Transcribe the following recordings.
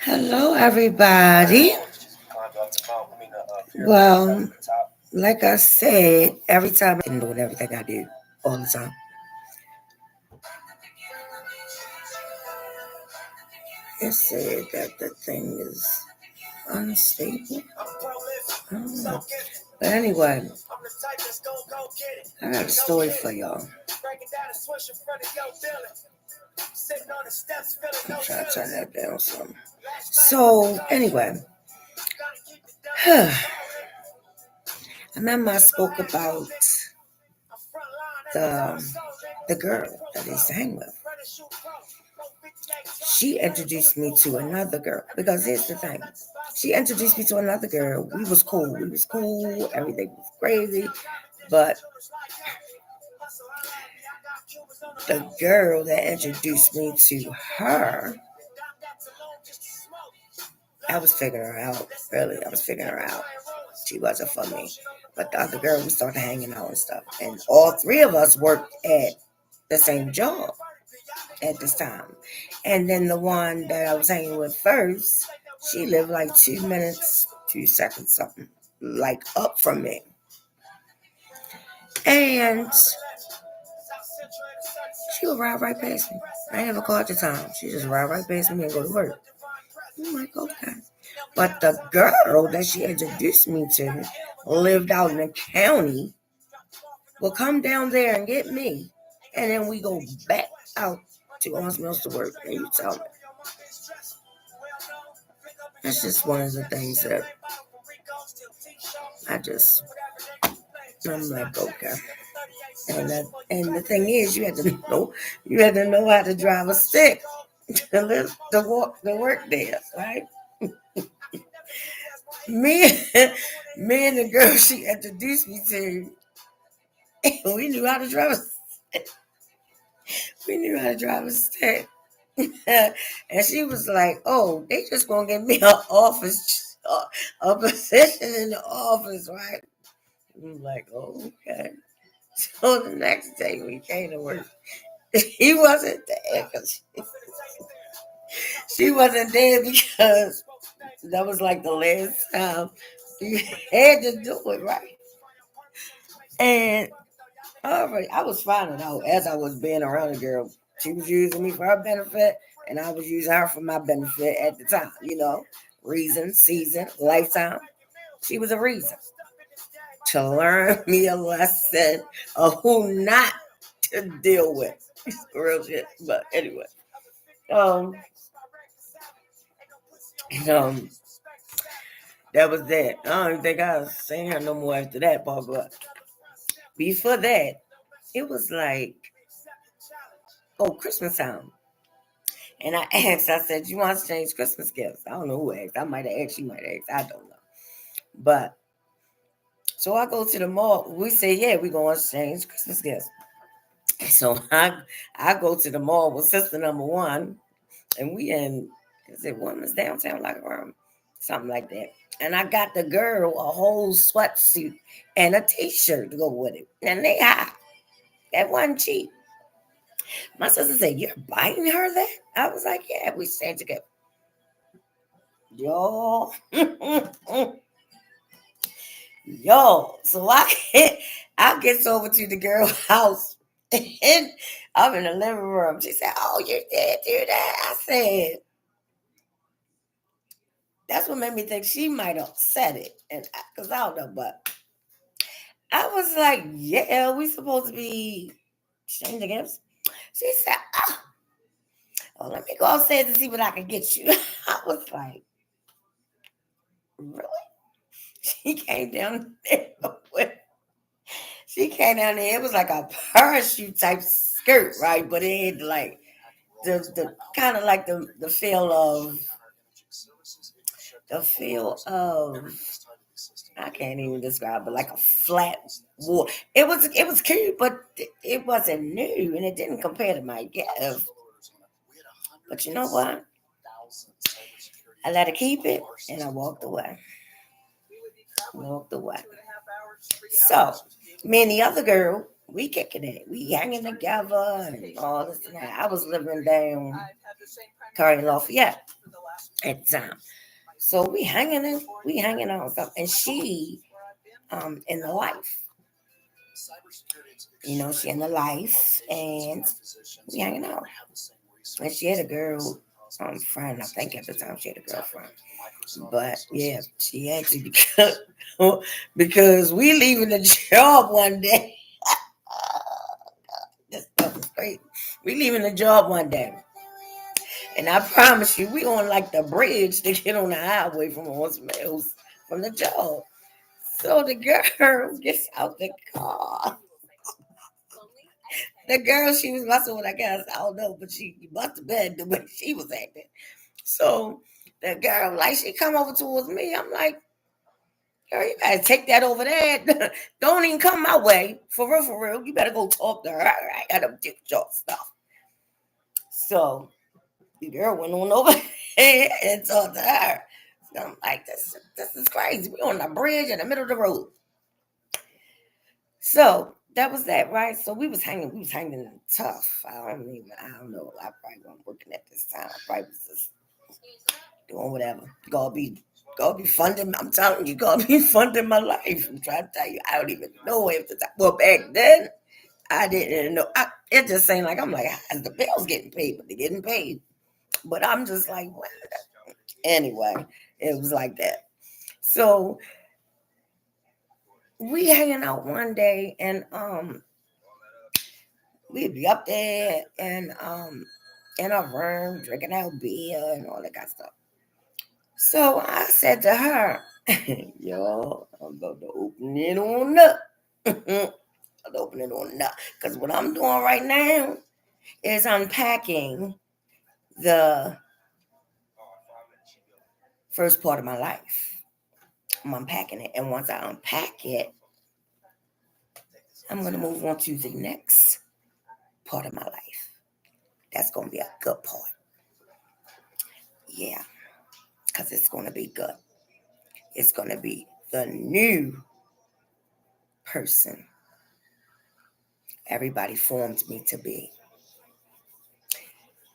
Hello, everybody. Well, like I said, every time I can do everything I do all the time. It said that the thing is unstable. I don't know. But anyway, I got a story for y'all. I'm trying to turn that down some. So anyway, I remember I spoke about the the girl that I used to hang with. She introduced me to another girl because here's the thing. She introduced me to another girl. We was cool. We was cool. Everything was crazy. But the girl that introduced me to her, I was figuring her out. Really, I was figuring her out. She wasn't for me. But the other girl, we started hanging out and stuff. And all three of us worked at the same job at this time. And then the one that I was hanging with first, she lived like 2 minutes, 2 seconds, something like up from me. And she would ride right past me. I ain't have a car at the time. She just ride right past me and go to work. I'm like, okay. But the girl that she introduced me to lived out in the county, will come down there and get me. And then we go back out to Owens Mills to work. And you tell me. That's just one of the things that I just, I'm like, okay. And the thing is, you had to know how to drive a stick to live to walk to work there, right? Me, me and the girl she introduced me to, we knew how to drive a stick. We knew how to drive a stick. And she was like, "Oh, they just gonna give me an office, a position in the office, right?" I'm like, "Oh, okay." So the next day we came to work. He wasn't there because she wasn't there because that was like the last time you had to do it, right? And all right, I was finding out as I was being around the girl. She was using me for her benefit, and I was using her for my benefit at the time. Reason, season, lifetime. She was a reason to learn me a lesson of who not to deal with. Real shit. But anyway, um, um, that was that. I don't even think I was seeing her no more after that part. But before that, it was like, Christmas time. And I asked, I said, "You want to exchange Christmas gifts?" I don't know who asked. I might have asked, you might have asked. I don't know. But so I go to the mall. We say, "Yeah, we're going to exchange Christmas gifts." So I go to the mall with sister number one, and we in, is it Women's Downtown, like around something like that. And I got the girl a whole sweatsuit and a t-shirt to go with it. And they high. That wasn't cheap. My sister said, "You're buying her that?" I was like, "Yeah, we stand together." Yo. Yo. So I get over to the girl house and I'm in the living room. She said, "Oh, you did do that." I said, that's what made me think she might have said it. And because I don't know, but I was like, "Yeah, we supposed to be exchanging gifts." She said, "Oh, let me go upstairs and see what I can get you." I was like, "Really?" She came down there with, she came down there. It was like a parachute type skirt, right? But it had like the kind of like the feel of I can't even describe it, like a flat wall. It was cute, but it wasn't new and it didn't compare to my gift. But you know what? I let her keep it and I walked away. Walked away. So me and the other girl, we kicking it. We hanging together and all this and that. I was living down Curry Lafayette at the time. So we hanging out and stuff. And she in the life. She in the life and we hanging out. And she had a girl friend, I think at the time she had a girlfriend. But yeah, she actually because we leaving the job one day. This stuff is crazy. We leaving the job one day. And I promise you, we on like the bridge to get on the highway from Horse Mills from the job. So the girl gets out the car. The girl, she was messing with, I guess, I don't know, but she must have been the way she was acting. So the girl, like, she come over towards me. I'm like, girl, you gotta take that over there. Don't even come my way. For real, for real. You better go talk to her. I got to dick job stuff. So the girl went on over and talked to her. So I'm like, this is crazy. We on the bridge in the middle of the road. So that was that, right? So we was hanging tough. I don't know. I probably wasn't working at this time. I probably was just doing whatever. God be funding. I'm telling you, God be funding my life. I'm trying to tell you, I don't even know if the time. Well, back then, I didn't know. It just seemed like I'm like, the bills getting paid, but they're getting paid. But I'm just like, what? Anyway, it was like that. So we hanging out one day, and we'd be up there and in our room drinking our beer and all that kind of stuff. So I said to her, yo, I'm about to open it on up. I'll open it on up. Because what I'm doing right now is unpacking the first part of my life. I'm unpacking it. And once I unpack it, I'm going to move on to the next part of my life. That's going to be a good part. Yeah, because it's going to be good. It's going to be the new person everybody formed me to be.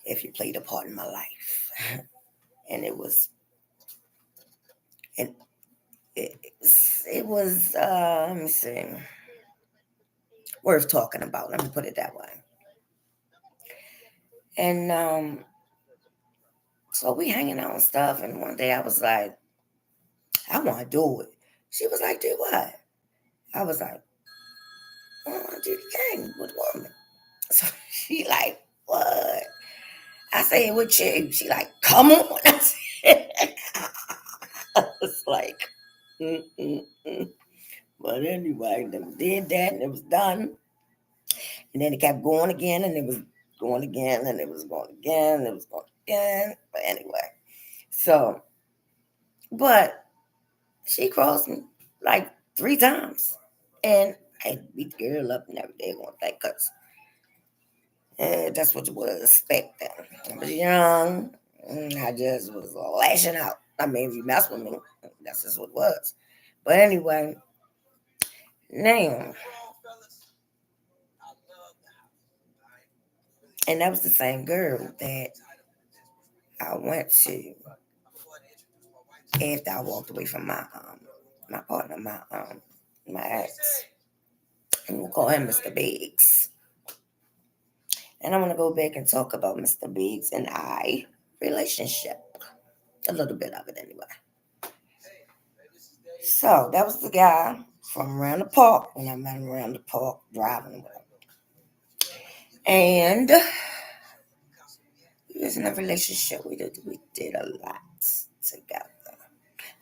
If you played a part in my life, and and it was let me see, worth talking about. Let me put it that way. And so we hanging out and stuff. And one day I was like, I want to do it. She was like, do what? I was like, I want to do the thing with woman. So she like, what? I say with you. She like, come on. I was like, mm-mm-mm. But anyway, then we did that and it was done. And then it kept going again and it was going again and it was going again and it was going again. But anyway, so, but she crossed me like 3 times. And I beat the girl up and everything on that because that's what you would expect. I was young. And I just was lashing out. I mean, if you mess with me, that's just what it was. But anyway, now, and that was the same girl that I went to after I walked away from my partner, my ex. And we'll call him Mr. Biggs. And I'm gonna go back and talk about Mr. Biggs and I relationship. A little bit of it anyway. So that was the guy from around the park when I met him around the park driving with him. And we was in a relationship. We did a lot together.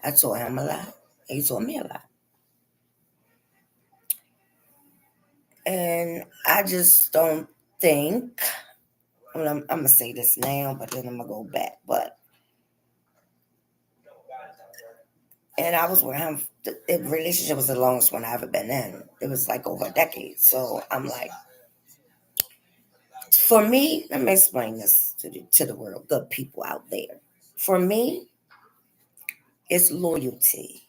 I taught him a lot. He taught me a lot. And I just don't think, I'm gonna say this now, but then I'm gonna go back. But and I was with him. The relationship was the longest one I ever been in. It was like over a decade. So I'm like, for me, let me explain this to the world, good people out there. For me, it's loyalty.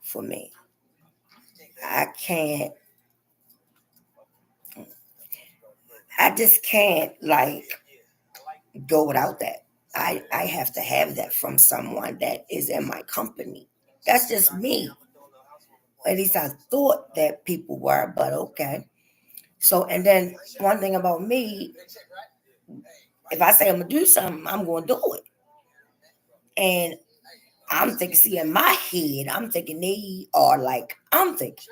For me, I can't I just can't like go without that. I have to have that from someone that is in my company. That's just me. At least I thought that people were, but okay. So, and then one thing about me, if I say I'm gonna do something, I'm gonna do it. And I'm thinking, see, in my head, I'm thinking they are like I'm thinking.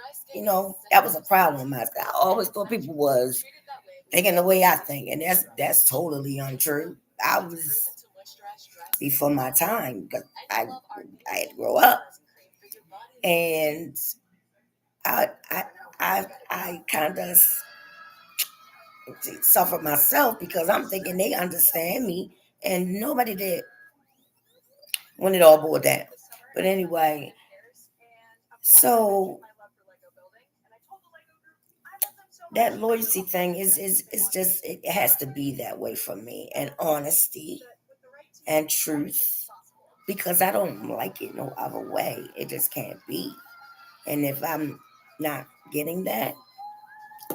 That was a problem. I always thought people was thinking the way I think, and that's totally untrue. I was before my time because I had to grow up, and I I I kind of suffered myself because I'm thinking they understand me, and nobody did when it all boiled down. But anyway, so that loyalty thing is just it has to be that way for me, and honesty and truth, because I don't like it no other way. It just can't be. And if I'm not getting that,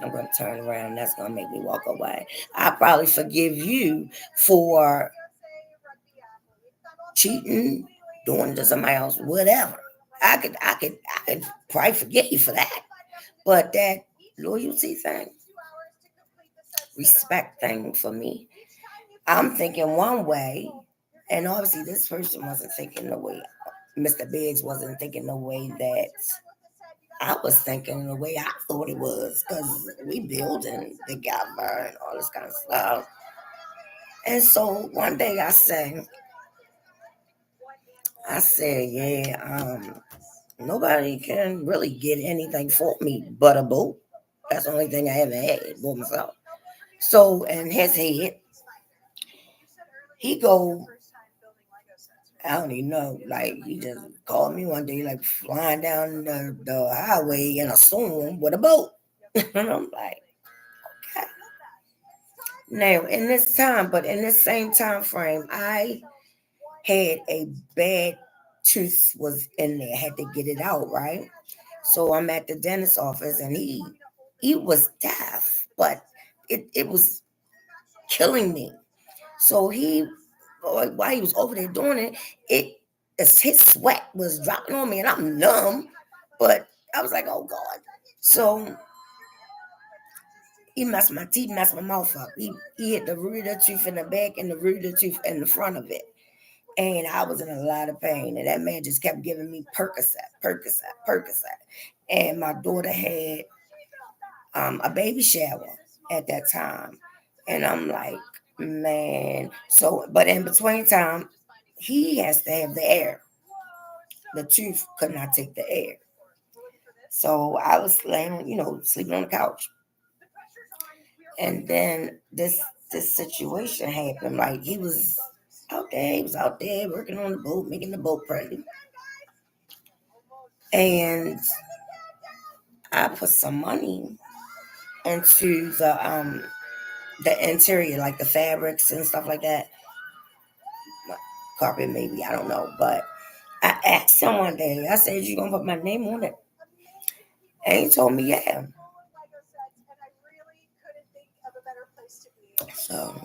I'm going to turn around. That's going to make me walk away. I probably forgive you for cheating, doing to somebody else, whatever. I could probably forget you for that. But that loyalty thing, respect thing for me, I'm thinking one way, and obviously this person wasn't thinking the way Mr. Biggs wasn't thinking the way that I was thinking, the way I thought it was, because we building together and all this kind of stuff. And so one day I said, yeah, nobody can really get anything for me but a boat. That's the only thing I ever had for myself. So in his head, he go, I don't even know, like he just called me one day, like flying down the highway in a storm with a boat. And I'm like, okay. Now in this same time frame, I had a bad tooth was in there, had to get it out, right? So I'm at the dentist office, and he was deaf, but it was killing me. So while he was over there doing his sweat was dropping on me, and I'm numb, but I was like, oh God. So he messed my teeth, messed my mouth up. He hit the root of the tooth in the back and the root of the tooth in the front of it. And I was in a lot of pain. And that man just kept giving me Percocet, Percocet, Percocet. And my daughter had a baby shower at that time. And I'm like, man. So, but in between time, he has to have the air. The tooth could not take the air. So I was laying, sleeping on the couch. And then this situation happened. Like he was out there working on the boat, making the boat pretty. And I put some money into the interior, like the fabrics and stuff like that. Carpet maybe, I don't know. But I asked him one day, I said, you gonna put my name on it? And he told me, yeah. So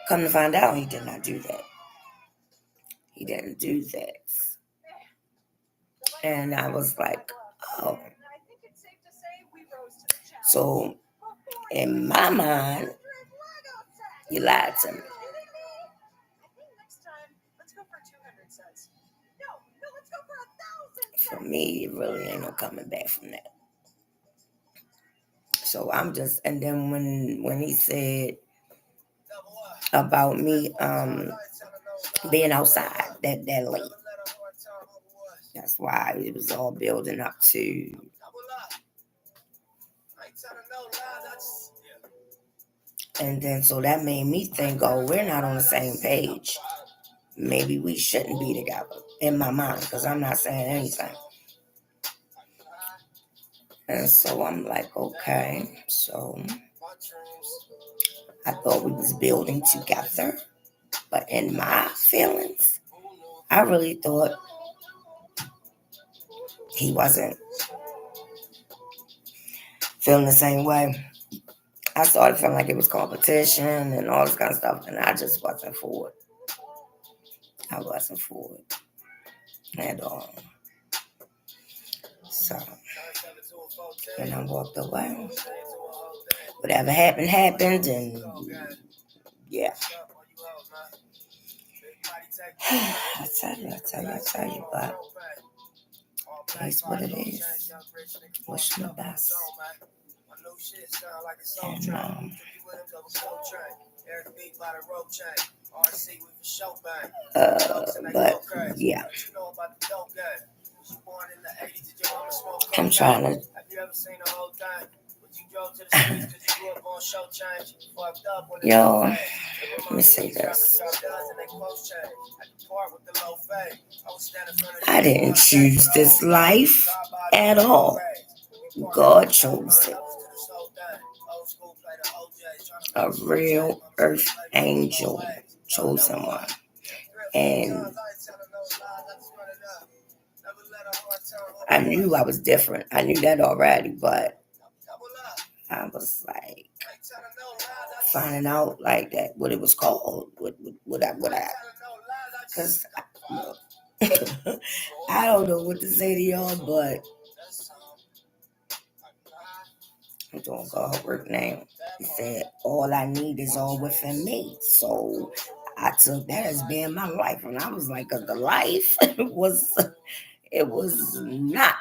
come to find out, he did not do that. He didn't do that. And I was like, oh. So in my mind, you lied to me. For me, it really ain't no coming back from that. So I'm just, and then when he said about me being outside that late, that's why it was all building up to. And then so that made me think, oh, we're not on the same page. Maybe we shouldn't be together in my mind, because I'm not saying anything. And so I'm like, okay. So I thought we was building together. But in my feelings, I really thought he wasn't feeling the same way. I started feeling like it was competition and all this kind of stuff, and I just wasn't for it. I wasn't for it at all. So, when I walked away, whatever happened, and yeah. I tell you, but it's what it is. Wish me the best. And, but yeah, I'm trying to. Yo, let me say this. I didn't choose this life at all. God chose it. A real earth angel chosen one. And I knew I was different. I knew that already, but I was like finding out like that what it was called, what I, because I don't know what to say to y'all, but I'm doing God work now. He said, all I need is all within me. So I took that as being my life, and I was like, the life it was not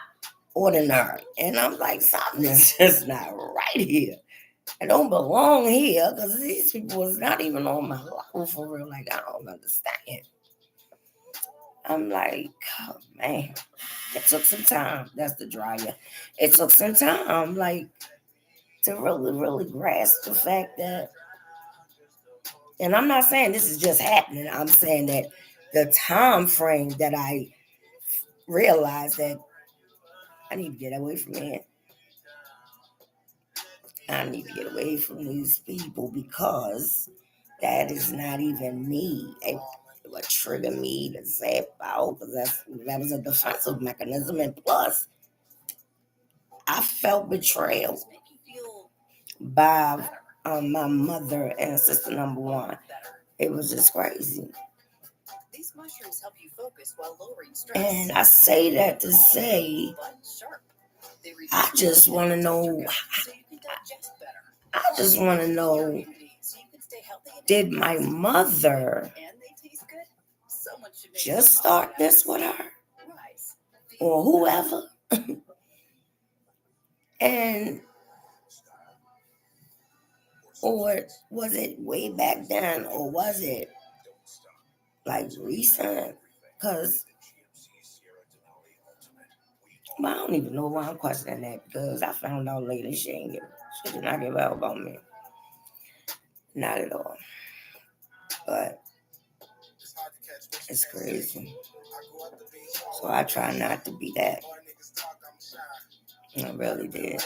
ordinary, and I'm like, something is just not right here. I don't belong here because these people was not even on my level for real. Like, I don't understand. I'm like, oh man, it took some time. That's the dryer. It took some time, like, to really, really grasp the fact that, and I'm not saying this is just happening. I'm saying that the time frame that I realized that I need to get away from here. I need to get away from these people because that is not even me. It would trigger me to zap out because that was a defensive mechanism. And plus, I felt betrayal by my mother and sister number one. It was just crazy. These mushrooms help you focus while lowering stress. And I say that to say, I just want to know. I just want to know, did my mother just start this with her? Or whoever? And, or was it way back then? Or was it like recent? Because I don't even know why I'm questioning that, because I found out later she did not give out about me. Not at all. But it's crazy. So I try not to be that. I really did.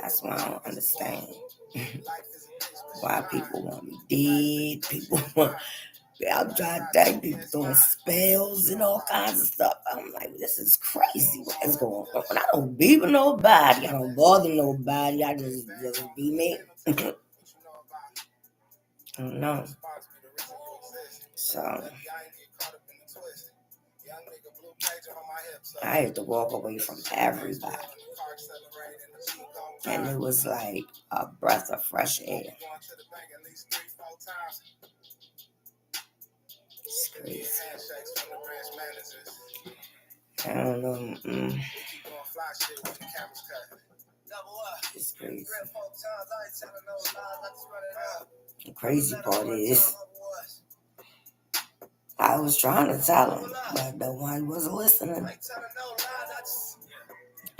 That's why I don't understand why people want me dead. People want. I'm trying to think people throwing spells and all kinds of stuff. I'm like, this is crazy. What is going on? I don't be with nobody. I don't bother nobody. I just be me. I don't know. So I had to walk away from everybody. And it was like a breath of fresh air. It's crazy. I don't know. It's crazy. The crazy part is, I was trying to tell him, but the one wasn't listening.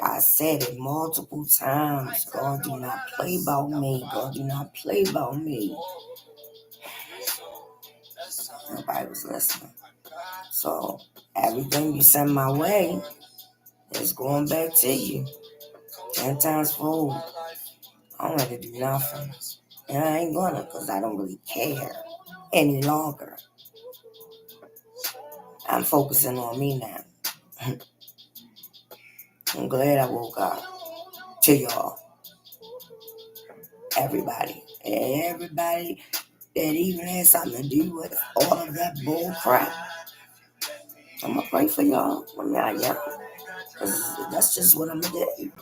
I said it multiple times. God do not play about me. God do not play about me. Nobody was listening. So everything you send my way is going back to you. 10 times fold. I don't have to do nothing. And I ain't gonna, because I don't really care any longer. I'm focusing on me now. I'm glad I woke up to y'all. everybody that even has something to do with all of that bull crap. I'm gonna pray for y'all when y'all young, because that's just what I'm gonna do.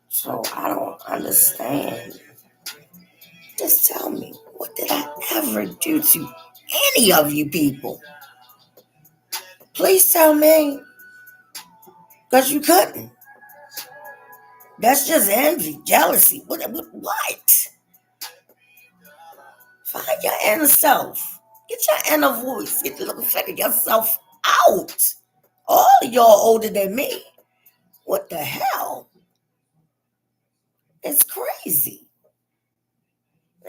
So I don't understand. Just tell me, what did I ever do to any of you people? Please tell me, because you couldn't. That's just envy, jealousy. What? Find your inner self. Get your inner voice. Get to figure yourself out. All of y'all older than me. What the hell? It's crazy.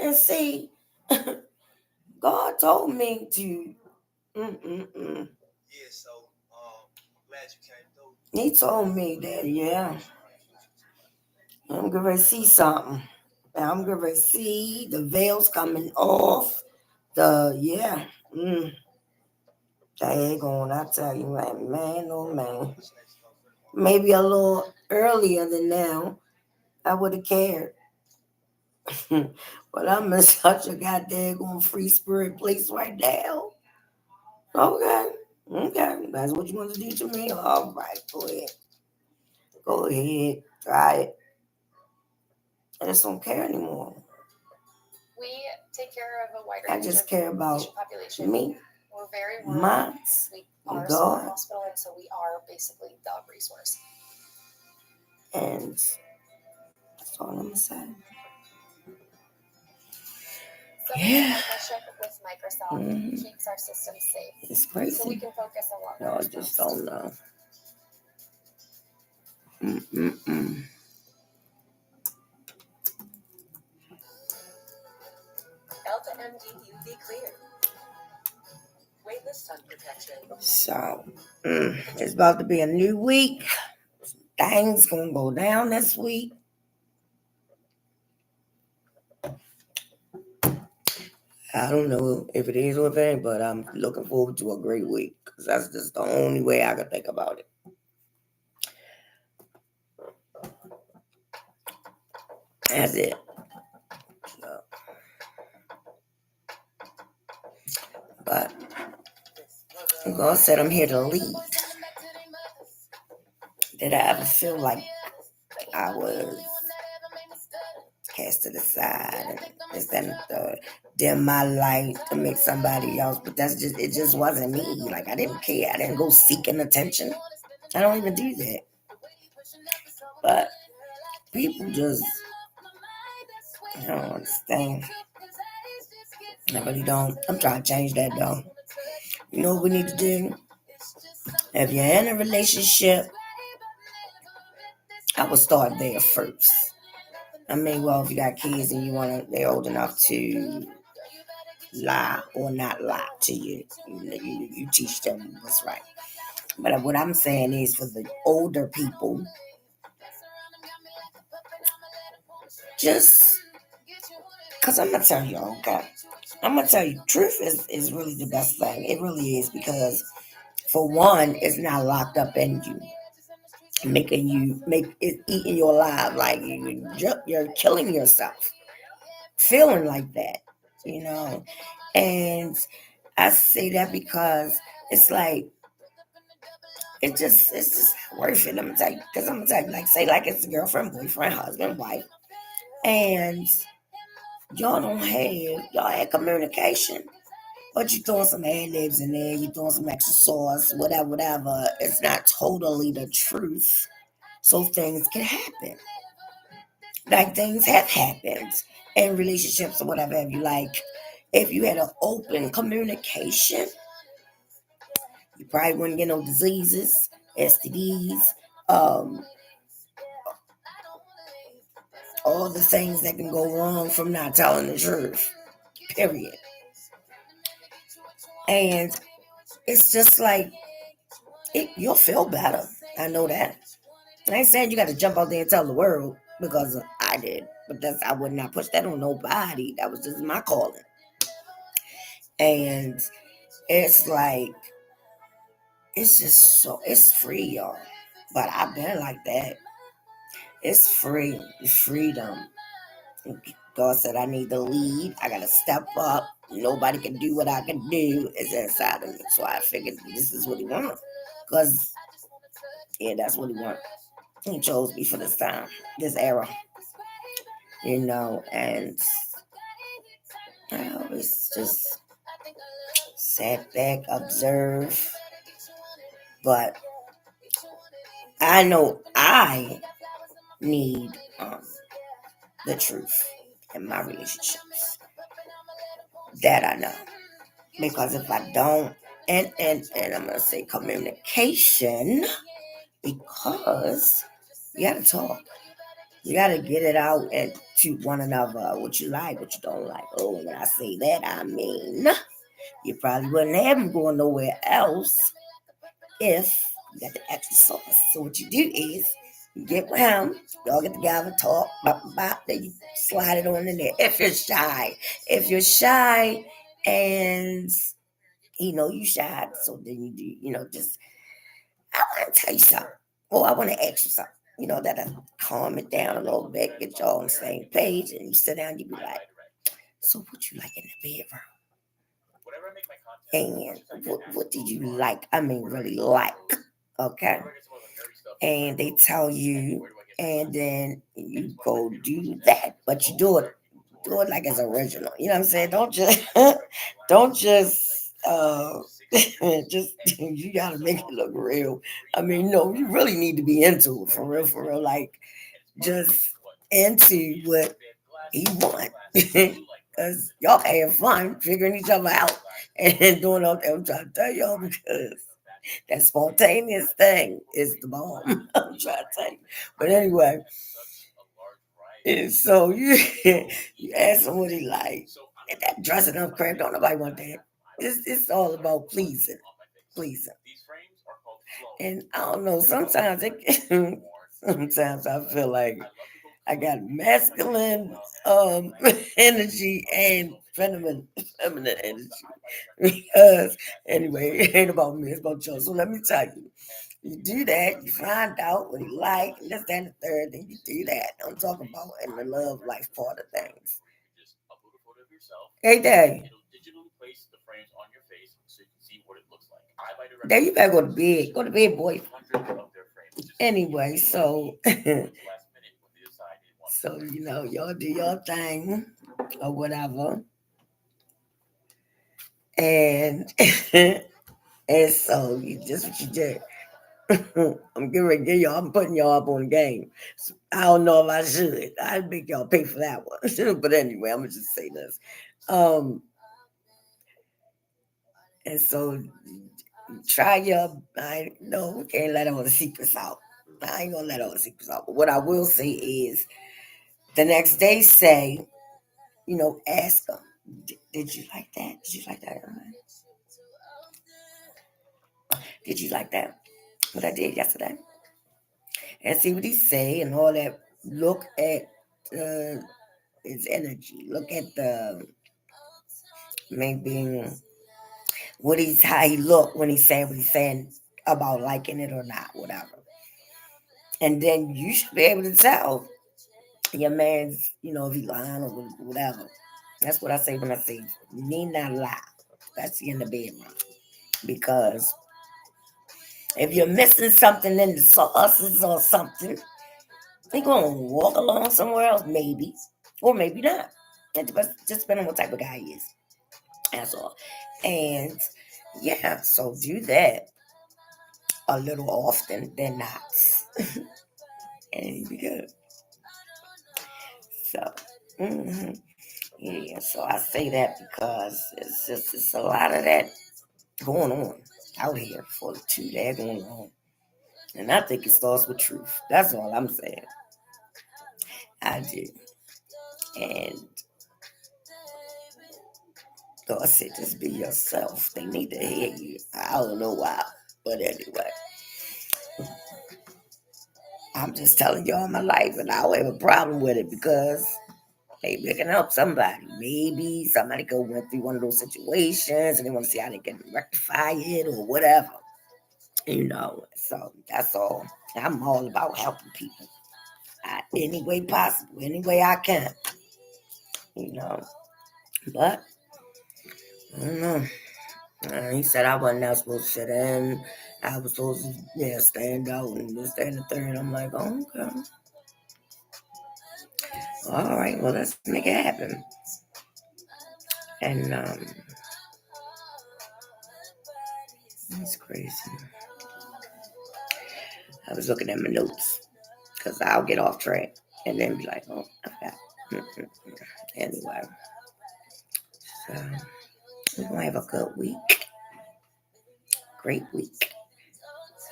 And see, God told me to. Yeah, so I'm glad you came through. He told me that, yeah. I'm going to see something. I'm going to see the veils coming off. Yeah. Daggone, I tell you, man, oh man. Maybe a little earlier than now, I would have cared. But I'm in such a goddamn free spirit place right now. Okay. That's what you want to do to me? All right, go ahead. Go ahead. Try it. I just don't care anymore. We take care of a wider I just care about population. Me. We're very rural. We are a small hospital, and so we are basically the resource. And that's all I'm going to say. So yeah. Partnership with Microsoft keeps our system safe. It's crazy. So we can focus on what y'all just don't know. Delta MD UV clear. Weightless sun protection. So, it's about to be a new week. Things gonna go down this week. I don't know if it is or if it ain't, but I'm looking forward to a great week, because that's just the only way I can think about it. That's it. So, but God said I'm here to lead. Did I ever feel like I was cast to the side and this and the dim my light to make somebody else? But it just wasn't me. Like, I didn't care. I didn't go seeking attention. I don't even do that. But people just, I don't understand. I really don't. I'm trying to change that though. You know what we need to do? If you're in a relationship, I would start there first. I mean, well, if you got kids and they're old enough to lie or not lie to you, you teach them what's right. But what I'm saying is, for the older people, just, because I'm going to tell you, okay? I'm going to tell you, truth is really the best thing. It really is, because for one, it's not locked up in you, make it eating your alive, like you're killing yourself, feeling like that, And I say that because it's like, it's just not worth it. I'm gonna tell you, like, say, like, it's a girlfriend, boyfriend, husband, wife, and y'all had communication, but you're throwing some ad libs in there, you're throwing some extra sauce, whatever. It's not totally the truth. So things can happen. Like, things have happened in relationships or whatever have you. Like, if you had an open communication, you probably wouldn't get no diseases, STDs, all the things that can go wrong from not telling the truth, period. And it's just like, you'll feel better. I know that. I ain't saying you got to jump out there and tell the world, because I did, but I would not push that on nobody. That was just my calling. And it's like, it's just it's free, y'all. But I've been like that. It's free. It's freedom. God said I need to lead. I gotta step up. Nobody can do what I can do. It's inside of me. So I figured this is what he wants. Because, yeah, that's what he wants. He chose me for this time, this era. And I always just sat back, observe. But I know I need the truth in my relationships. That I know. Because if I don't, and I'm gonna say communication, because you gotta talk. You gotta get it out and to one another what you like, what you don't like. Oh, when I say that, I mean you probably wouldn't have him going nowhere else if you got the extra sauce. So what you do is you get with him, y'all get together, talk, then you slide it on in there. If you're shy, and you shy, so then you do, just I want to tell you something, or I want to ask you something. That'll calm it down a little bit, get y'all on the same page, and you sit down, you be like, so what you like in the bedroom? And what did you like? I mean, really like. Okay. And they tell you, and then you go do that, but you do it like it's original. You know what I'm saying? Don't just just you gotta make it look real. I mean, no, you really need to be into it for real, like just into what he want. Because y'all having fun figuring each other out and doing all that. I'm trying to tell y'all because that spontaneous thing is the bomb. I'm trying to tell you. But anyway, and so you ask him what he like. And that dressing up crap, don't nobody want that. It's all about pleasing. And I don't know, sometimes I feel like I got masculine energy and feminine energy. Because anyway, it ain't about me, it's about you. So let me tell you. You do that, you find out what you like, and this, that, and the third, then you do that. I'm talking about in the love life part of things. Hey, Dad. Dad, you better go to bed. Go to bed, boy. Anyway, so so y'all do your thing or whatever, and and so you just what you do. I'm getting ready to get y'all. I'm putting y'all up on the game. So I don't know if I should. I'd make y'all pay for that one. But anyway, I'm gonna just say this. Um, and so try your. I know we can't let all the secrets out. I ain't gonna let all the secrets out. But what I will say is, the next day, say, ask them. Did you like that? Did you like that? Did you like that? What I did yesterday? And see what he say and all that. Look at his energy. Look at the maybe how he look when he's saying what he's saying about liking it or not, whatever. And then you should be able to tell your man's, if he lying or whatever. That's what I say when I say you need not lie. That's in the bedroom. Because if you're missing something in the sauces or something, they gonna walk along somewhere else, maybe. Or maybe not. It just depends on what type of guy he is. That's all. And yeah, so do that a little often than not. And it'll be good. So, yeah, so I say that because it's a lot of that going on out here for the two that going on. And I think it starts with truth. That's all I'm saying. I do. And God said, just be yourself. They need to hear you. I don't know why. But anyway, I'm just telling y'all my life, and I don't have a problem with it because maybe it can help somebody. Maybe somebody go went through one of those situations and they want to see how they can rectify it or whatever. So that's all. I'm all about helping people any way possible, any way I can. you know. But I don't know. He said I wasn't not supposed to sit in. I was supposed to, stand out and this, that, and the third. I'm like, oh, okay. All right, well, let's make it happen. And it's crazy. I was looking at my notes because I'll get off track and then be like, oh, I forgot. Anyway, so we're going to have a good week. Great week.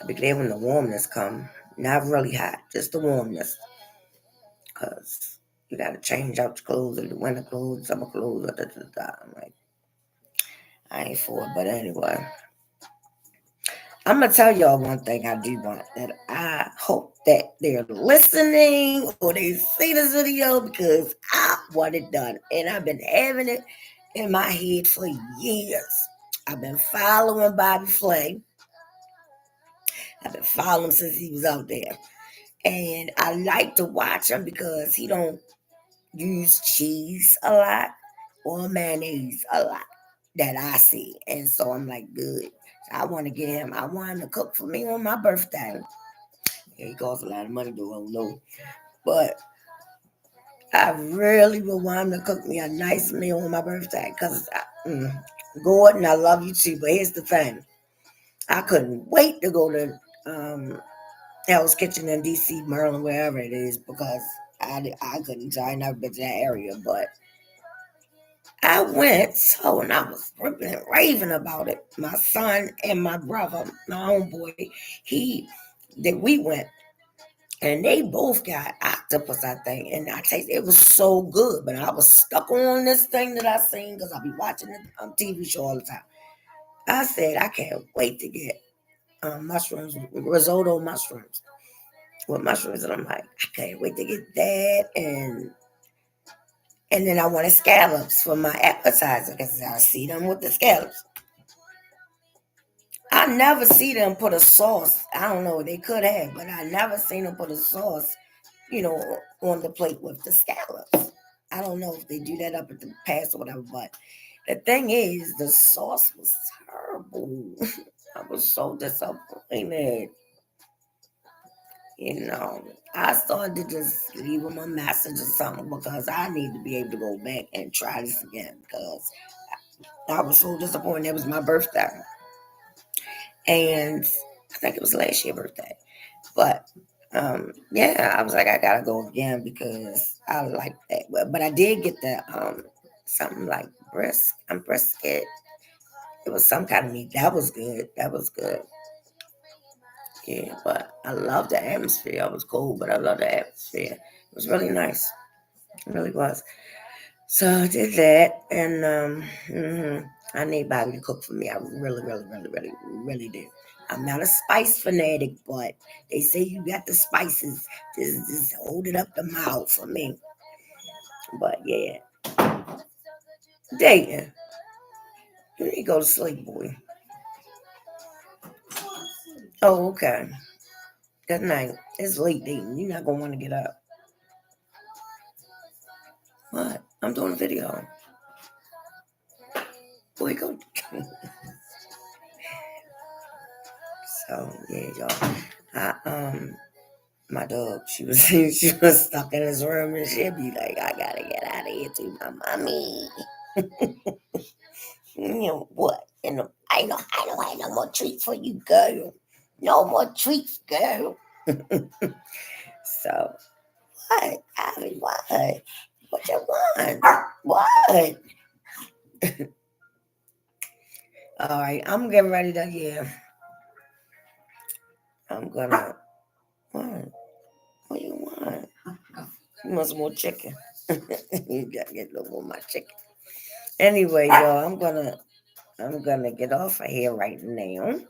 I'll be glad when the warmness come. Not really hot, just the warmness. Because you got to change out your clothes, the winter clothes, summer clothes. I'm like, I ain't for it. But anyway, I'm going to tell y'all one thing I do want, that I hope that they're listening or they see this video, because I want it done. And I've been having it in my head for years. I've been following Bobby Flay. I've been following him since he was out there. And I like to watch him because he don't use cheese a lot or mayonnaise a lot that I see. And so I'm like, good. I want to get him. I want him to cook for me on my birthday. Yeah, he costs a lot of money, though, I don't know. But I really would want him to cook me a nice meal on my birthday. Because, Gordon, I love you too. But here's the thing. I couldn't wait to go to Hell's Kitchen in D.C., Maryland, wherever it is, because I couldn't. I never been to that area. But I went, and I was ripping and raving about it. My son and my brother, my homeboy, we went, and they both got octopus, I think. And I tasted it was so good, but I was stuck on this thing that I seen because I be watching the TV show all the time. I said I can't wait to get mushrooms, risotto mushrooms with mushrooms, and I'm like, I can't wait to get that, and then I wanted scallops for my appetizer because I see them with the scallops. I never see them put a sauce. I don't know, they could have, but I never seen them put a sauce, on the plate with the scallops. I don't know if they do that up at the past or whatever, but the thing is, the sauce was terrible. I was so disappointed. I started to just leave him a message or something because I need to be able to go back and try this again because I was so disappointed. It was my birthday. And I think it was last year's birthday. But I was like, I gotta go again because I like that. But I did get the something like brisket. It was some kind of meat. That was good. That was good. Yeah, but I love the atmosphere. It was cold, but I love the atmosphere. It was really nice. It really was. So I did that, and I need Bobby to cook for me. I really, really, really, really, really do. I'm not a spice fanatic, but they say you got the spices. Just hold it up the mouth for me. But yeah, Dayton, you need to go to sleep, boy. Oh, okay. Good night. It's late, Dayton. You're not gonna want to get up. What? I'm doing a video. Boy, go. So yeah, y'all. My dog, she was she was stuck in his room, and she'd be like, "I gotta get out of here to my mommy." What? I don't have no more treats for you, girl. No more treats, girl. So what? Abby, what? What you want? What? All right, I'm getting ready to. Yeah, I'm gonna. What? What do you want? You want some more chicken? You gotta get a little more of my chicken. Anyway, y'all, I'm gonna get off of here right now.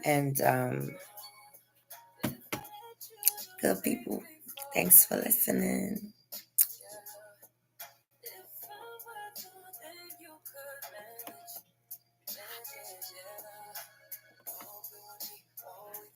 And good people, thanks for listening.